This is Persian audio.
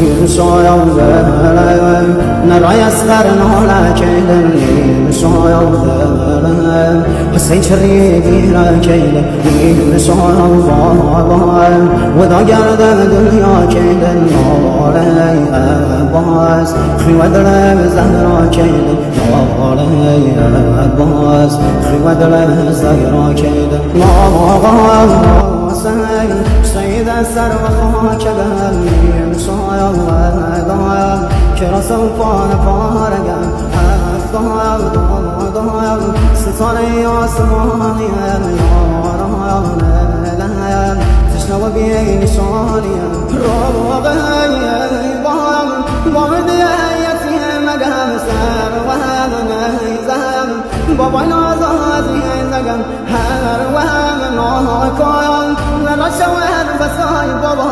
نیم شایم دلم نرای اسقر ناله کیلم نیم شایم دلم حسین چری گیره کیلم نیم شایم بابم ودا گردم دنیا کیلم ناله عباس خیوه دلم زهرا کیلم ناله عباس خیوه دلم زهرا کیلم ناله سيد السر وخاك بهمي مشايا وضايا كرا سوف نفارقا ضايا ضايا ستاني عصماني يا رايا تشنو بيني شانيا روغي ضايا ضايا يتيم مقام سر وهم نهيزم بابا نازازي نقم هر وهم ناكايا شوهر بسای بابا